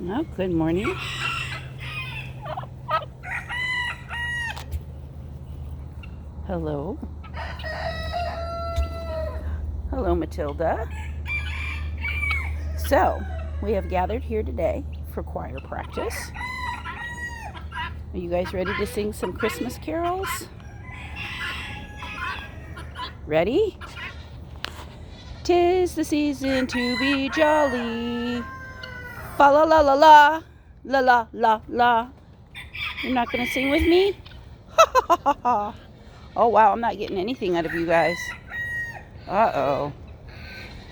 Oh, good morning. Hello. Hello, Matilda. So, we have gathered here today for choir practice. Are you guys ready to sing some Christmas carols? Ready? 'Tis the season to be jolly. Fa la la la la, la la la la. You're not gonna sing with me? Ha ha ha ha. Oh wow, I'm not getting anything out of you guys. Uh-oh.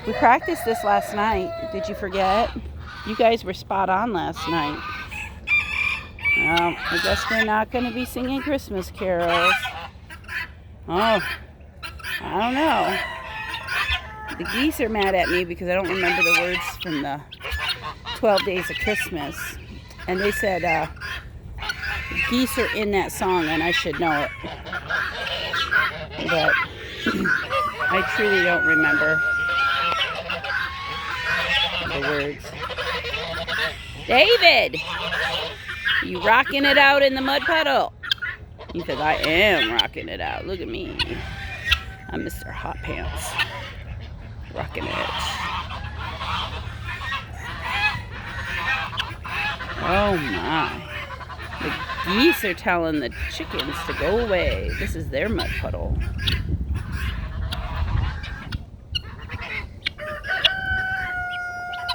We practiced this last night. Did you forget? You guys were spot on last night. Well, I guess we're not going to be singing Christmas carols. Oh, I don't know. The geese are mad at me because I don't remember the words from the 12 Days of Christmas. And they said geese are in that song and I should know it. But I truly don't remember the words. David! You rocking it out in the mud puddle? He says, I am rocking it out. Look at me. I'm Mr. Hot Pants. Rocking it. Oh my. The geese are telling the chickens to go away. This is their mud puddle.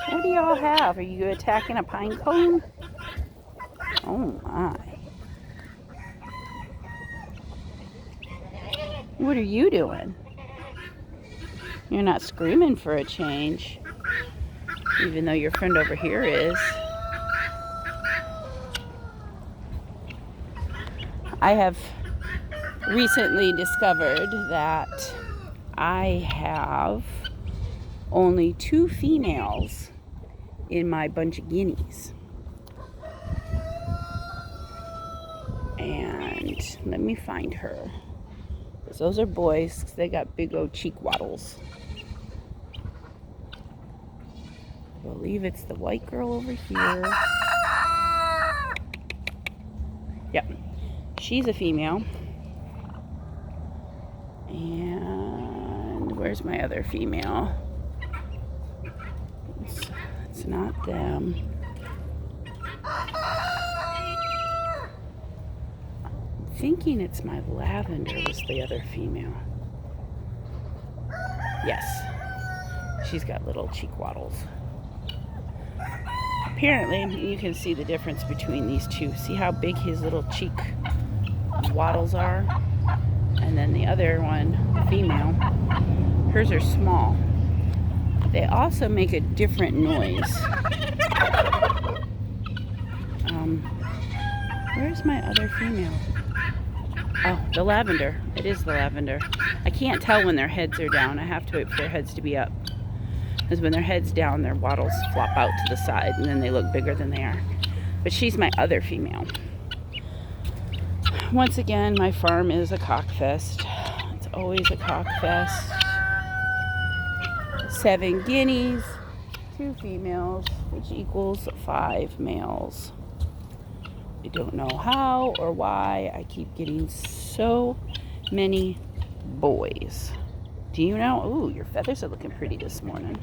What do y'all have? Are you attacking a pine cone? Oh my. What are you doing? You're not screaming for a change, even though your friend over here is. I have recently discovered that I have only 2 females in my bunch of guineas. And let me find her. Because those are boys, 'cause they got big old cheek waddles. I believe it's the white girl over here. Yep. She's a female. And where's my other female? It's not them. I'm thinking it's my lavender was the other female. Yes. She's got little cheek waddles. Apparently, you can see the difference between these two. See how big his little cheek waddles are? And then the other one, female, hers are small. They also make a different noise. Where's my other female? Oh, the lavender. It is the lavender. I can't tell when their heads are down. I have to wait for their heads to be up. Because when their head's down, their waddles flop out to the side, and then they look bigger than they are. But she's my other female. Once again, my farm is a cockfest. It's always a cockfest. 7 guineas, 2 females, which equals 5 males. I don't know how or why I keep getting so many boys. Do you know? Ooh, your feathers are looking pretty this morning.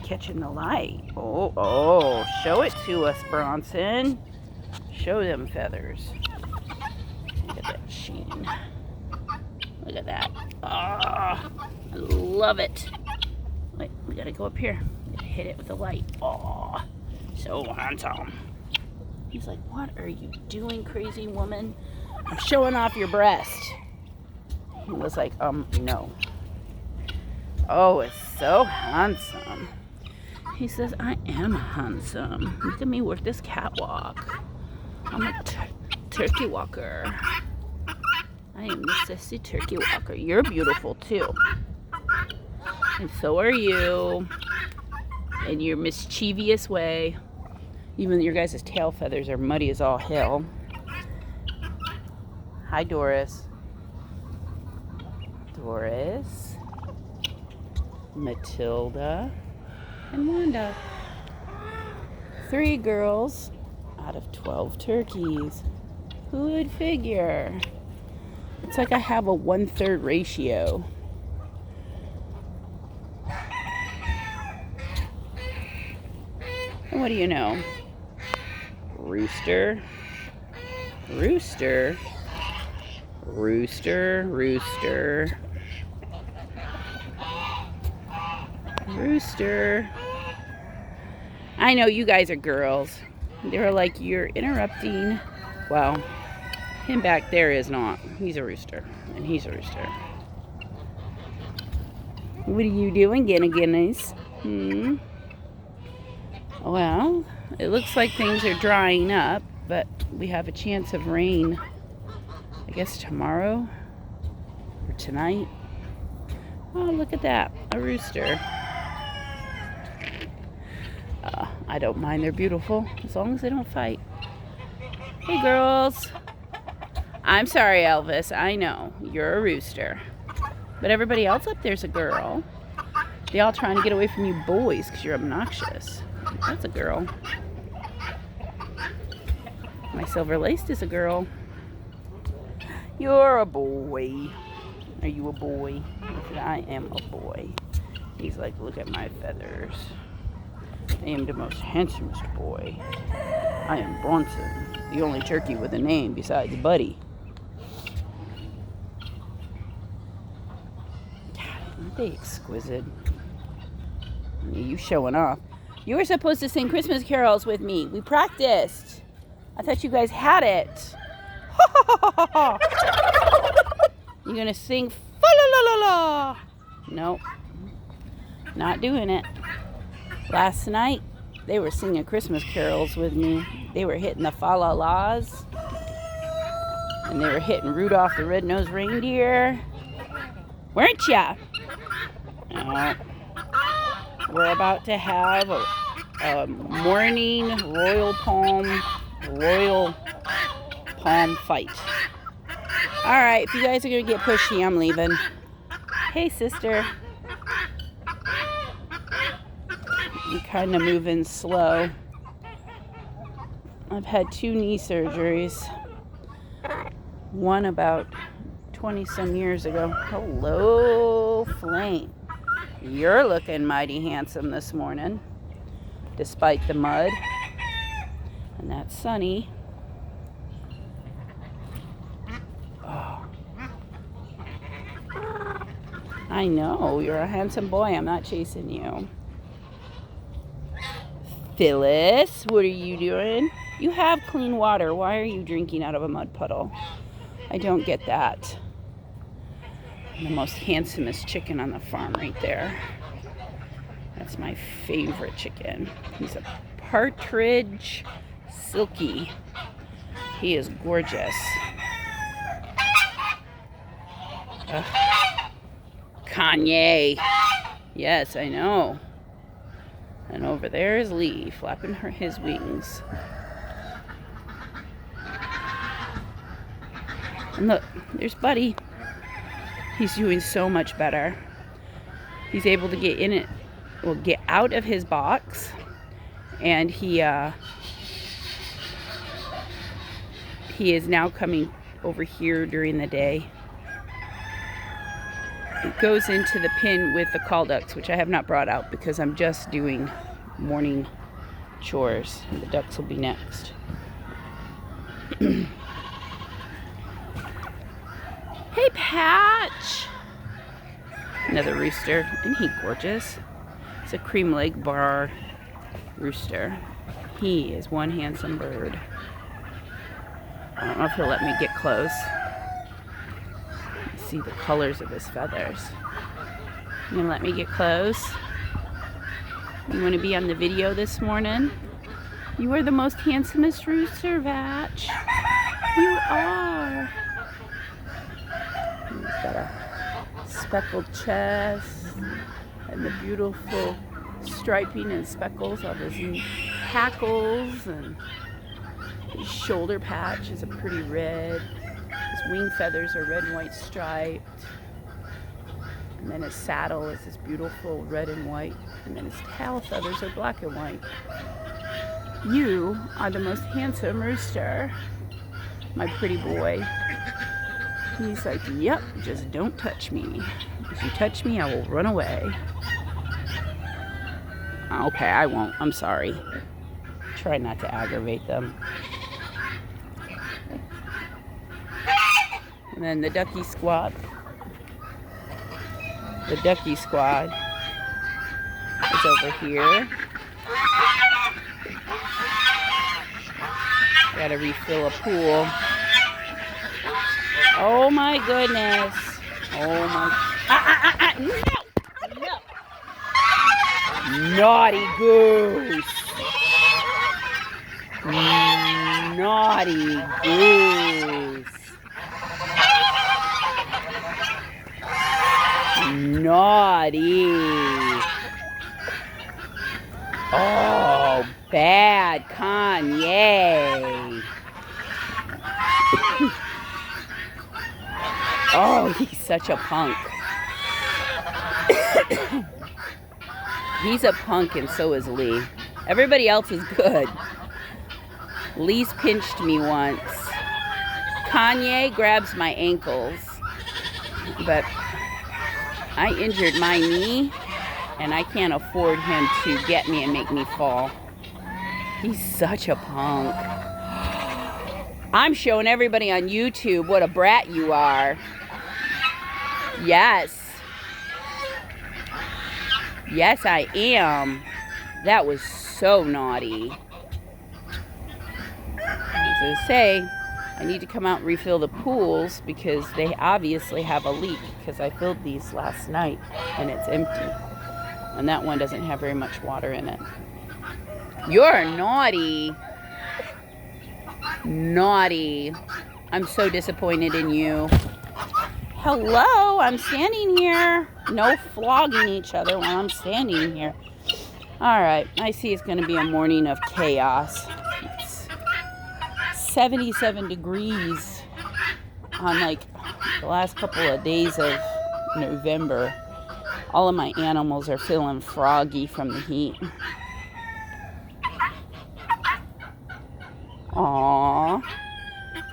Catching the light. Oh, show it to us, Bronson. Show them feathers. Look at that sheen. Look at that. Oh, I love it. Wait, we gotta go up here. Hit it with the light. Oh, so handsome. He's like, what are you doing, crazy woman? I'm showing off your breast. He was like, no. Oh, it's so handsome. He says, I am handsome. Look at me work this catwalk. I'm a turkey walker. I am the sissy turkey walker. You're beautiful too. And so are you. In your mischievous way. Even your guys' tail feathers are muddy as all hell. Hi, Doris. Doris. Matilda. And Wanda. 3 girls out of 12 turkeys. Who would figure? It's like I have a 1/3 ratio. And what do you know? Rooster, rooster, rooster, rooster, rooster. I know you guys are girls. They're like, you're interrupting. Well, him back there is not. He's a rooster, and he's a rooster. What are you doing, Guineas? Well, it looks like things are drying up, but we have a chance of rain, I guess tomorrow or tonight. Oh, look at that, a rooster. I don't mind, they're beautiful, as long as they don't fight. Hey, girls. I'm sorry, Elvis, I know, you're a rooster. But everybody else up there's a girl. They all trying to get away from you boys because you're obnoxious. That's a girl. My silver-laced is a girl. You're a boy. Are you a boy? I said, I am a boy. He's like, look at my feathers. I am the most handsomest boy. I am Bronson, the only turkey with a name besides Buddy. God, aren't they exquisite? You showing off. You were supposed to sing Christmas carols with me. We practiced. I thought you guys had it. You're gonna sing fa la la la la. Nope. Not doing it. Last night, they were singing Christmas carols with me. They were hitting the fa-la-las. And they were hitting Rudolph the Red-Nosed Reindeer. Weren't ya? No. We're about to have a morning Royal Palm fight. Alright, if you guys are going to get pushy, I'm leaving. Hey, sister. I'm kind of moving slow. I've had 2 knee surgeries. One about 20 some years ago. Hello, Flame. You're looking mighty handsome this morning, despite the mud. And that's Sunny. Oh. I know, you're a handsome boy. I'm not chasing you. Phyllis, what are you doing? You have clean water. Why are you drinking out of a mud puddle? I don't get that. The most handsomest chicken on the farm right there. That's my favorite chicken. He's a partridge silky. He is gorgeous. Kanye. Yes, I know. And over there is Lee, flapping his wings. And look, there's Buddy. He's doing so much better. He's able to get in it, well, get out of his box, and he is now coming over here during the day. It goes into the pen with the call ducks, which I have not brought out because I'm just doing morning chores. The ducks will be next. Hey, Patch! Another rooster. Isn't he gorgeous? It's a cream leg bar rooster. He is one handsome bird. I don't know if he'll let me get close. See the colors of his feathers. You gonna let me get close? You wanna be on the video this morning? You are the most handsomest rooster, Vatch. You are. He's got a speckled chest and the beautiful striping and speckles of his hackles, and his shoulder patch is a pretty red. His wing feathers are red and white striped. And then his saddle is this beautiful red and white. And then his tail feathers are black and white. You are the most handsome rooster, my pretty boy. He's like, yep, just don't touch me. If you touch me, I will run away. Okay, I won't. I'm sorry. Try not to aggravate them. And then the ducky squad. The ducky squad is over here. Gotta refill a pool. Oh my goodness. Oh my. No. Naughty goose. Naughty goose. Naughty. Oh, bad Kanye. Oh, he's such a punk. He's a punk and so is Lee. Everybody else is good. Lee's pinched me once. Kanye grabs my ankles. But I injured my knee and I can't afford him to get me and make me fall. He's such a punk. I'm showing everybody on YouTube what a brat you are. Yes. Yes, I am. That was so naughty. As I say, I need to come out and refill the pools because they obviously have a leak because I filled these last night and it's empty. And that one doesn't have very much water in it. You're naughty. Naughty. I'm so disappointed in you. Hello, I'm standing here. No flogging each other while I'm standing here. All right, I see it's going to be a morning of chaos. It's 77 degrees on like the last couple of days of November. All of my animals are feeling froggy from the heat. Aww.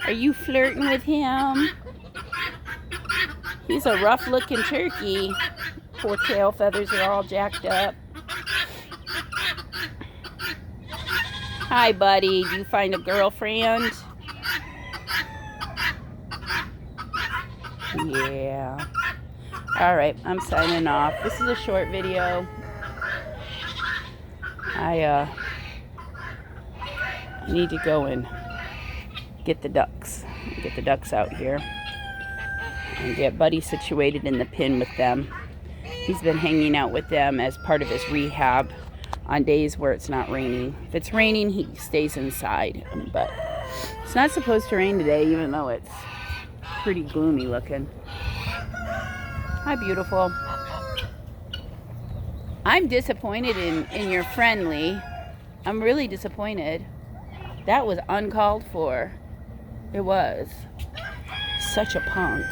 Are you flirting with him? He's a rough-looking turkey. Poor tail feathers are all jacked up. Hi, buddy. Do you find a girlfriend? Yeah. All right, I'm signing off. This is a short video. I need to go and get the ducks. Get the ducks out here. And get Buddy situated in the pen with them. He's been hanging out with them as part of his rehab on days where it's not raining. If it's raining, he stays inside. But it's not supposed to rain today, even though it's pretty gloomy looking. Hi, beautiful. I'm disappointed in your friend, Lee. I'm really disappointed. That was uncalled for. It was. Such a punk.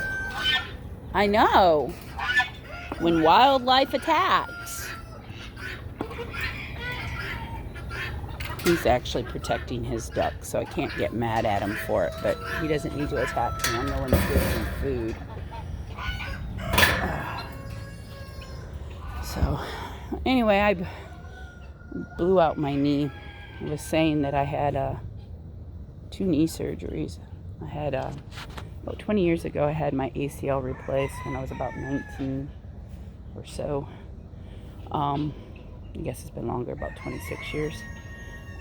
I know. When wildlife attacks. He's actually protecting his duck, so I can't get mad at him for it, but he doesn't need to attack me. I'm the one that gives him food. So, anyway, I blew out my knee. I was saying that I had 2 knee surgeries. I had about 20 years ago, I had my ACL replaced when I was about 19 or so. I guess it's been longer, about 26 years.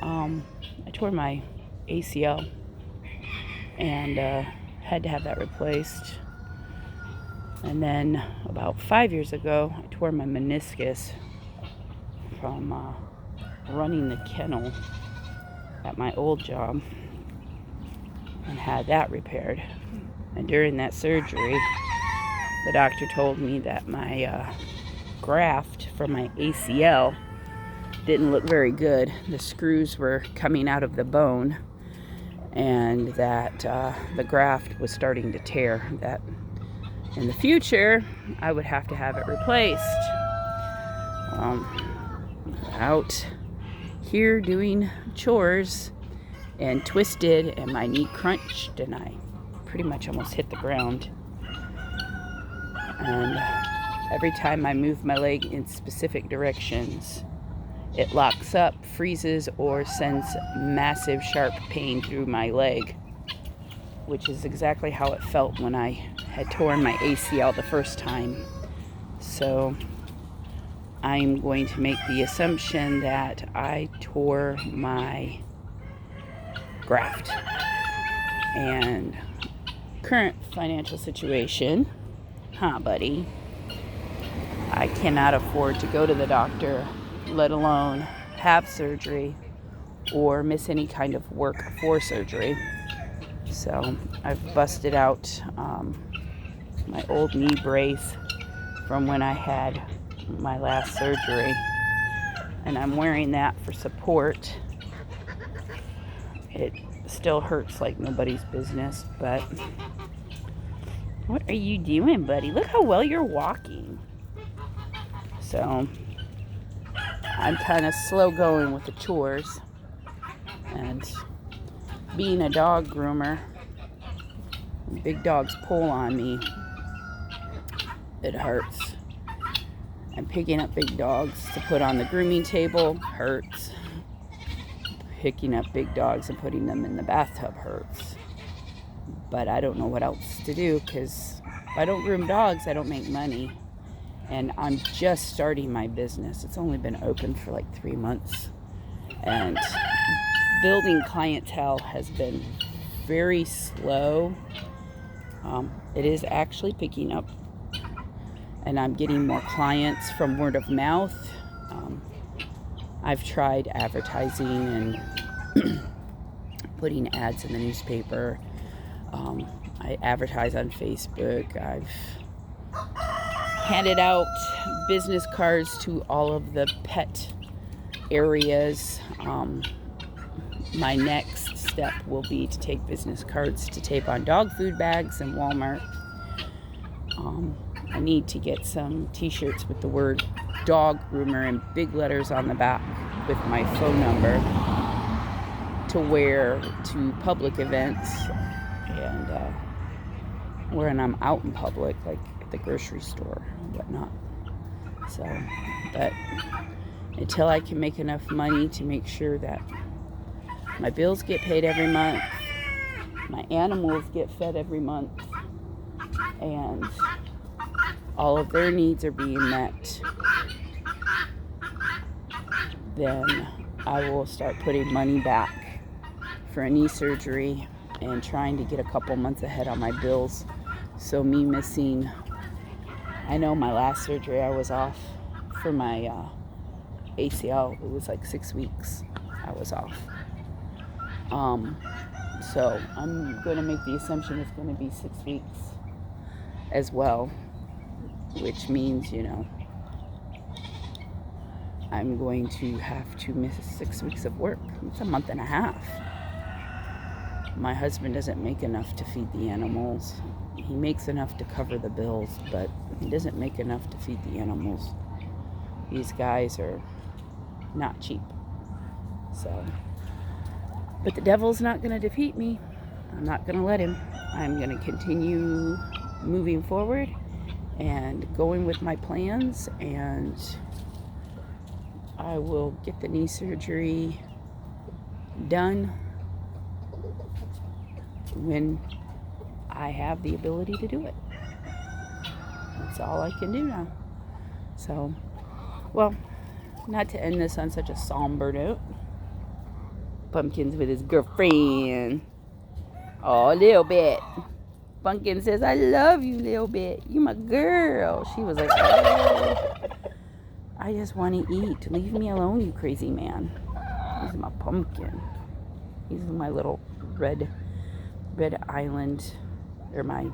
I tore my ACL and had to have that replaced. And then about 5 years ago, I tore my meniscus from running the kennel at my old job and had that repaired. And during that surgery, the doctor told me that my graft from my ACL didn't look very good. The screws were coming out of the bone and that the graft was starting to tear. That in the future, I would have to have it replaced. Without here doing chores and twisted, and my knee crunched, and I pretty much almost hit the ground. And every time I move my leg in specific directions, it locks up, freezes, or sends massive sharp pain through my leg, which is exactly how it felt when I had torn my ACL the first time. So I'm going to make the assumption that I tore my graft. And current financial situation, buddy, I cannot afford to go to the doctor, let alone have surgery or miss any kind of work for surgery. So I've busted out my old knee brace from when I had my last surgery, and I'm wearing that for support. It still hurts like nobody's business, but what are you doing, buddy? Look how well you're walking. So I'm kind of slow going with the chores, and being a dog groomer, big dogs pull on me. It hurts. And picking up big dogs to put on the grooming table hurts. Picking up big dogs and putting them in the bathtub hurts. But I don't know what else to do, because if I don't groom dogs, I don't make money. And I'm just starting my business. It's only been open for like 3 months. And building clientele has been very slow. It is actually picking up, and I'm getting more clients from word of mouth. I've tried advertising and putting ads in the newspaper. I advertise on Facebook. I've handed out business cards to all of the pet areas. My next step will be to take business cards to tape on dog food bags in Walmart. I need to get some t-shirts with the word dog groomer in big letters on the back with my phone number to wear to public events and when I'm out in public, like at the grocery store and whatnot. So, but until I can make enough money to make sure that my bills get paid every month, my animals get fed every month, and all of their needs are being met, then I will start putting money back for a knee surgery and trying to get a couple months ahead on my bills. So me missing, I know my last surgery I was off for my ACL. It was like 6 weeks I was off. So I'm going to make the assumption it's going to be 6 weeks as well, which means, I'm going to have to miss 6 weeks of work. It's a month and a half. My husband doesn't make enough to feed the animals. He makes enough to cover the bills, but he doesn't make enough to feed the animals. These guys are not cheap. So, but the devil's not going to defeat me. I'm not going to let him. I'm going to continue moving forward and going with my plans, and I will get the knee surgery done when I have the ability to do it. That's all I can do now. So, well, not to end this on such a somber note. Pumpkin's with his girlfriend. Oh, Lil Bit. Pumpkin says, I love you, Lil Bit. You my girl. She was like, oh, I just want to eat. Leave me alone, you crazy man. He's my pumpkin. He's my little red island. Or my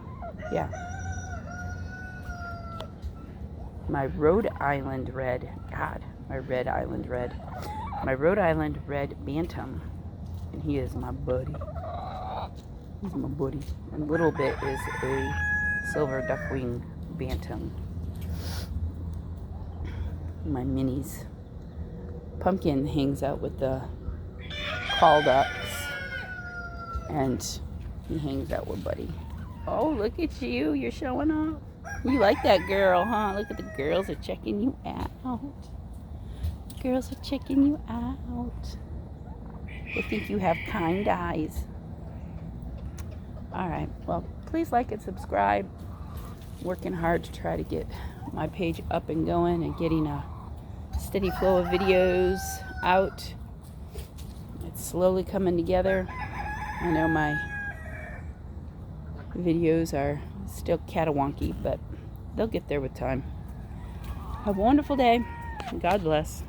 Rhode Island red. God, my Red Island red. My Rhode Island red bantam. And he is my buddy. He's my buddy. And Little Bit is a silver duckwing bantam. My minis. Pumpkin hangs out with the call ducks, and he hangs out with Buddy. Oh, look at you. You're showing off. You like that girl, huh? Look at the girls are checking you out. Girls are checking you out. They think you have kind eyes. All right. Well, please like and subscribe. Working hard to try to get my page up and going and getting a steady flow of videos out. It's slowly coming together. I know my videos are still catawonky, but they'll get there with time. Have a wonderful day. God bless.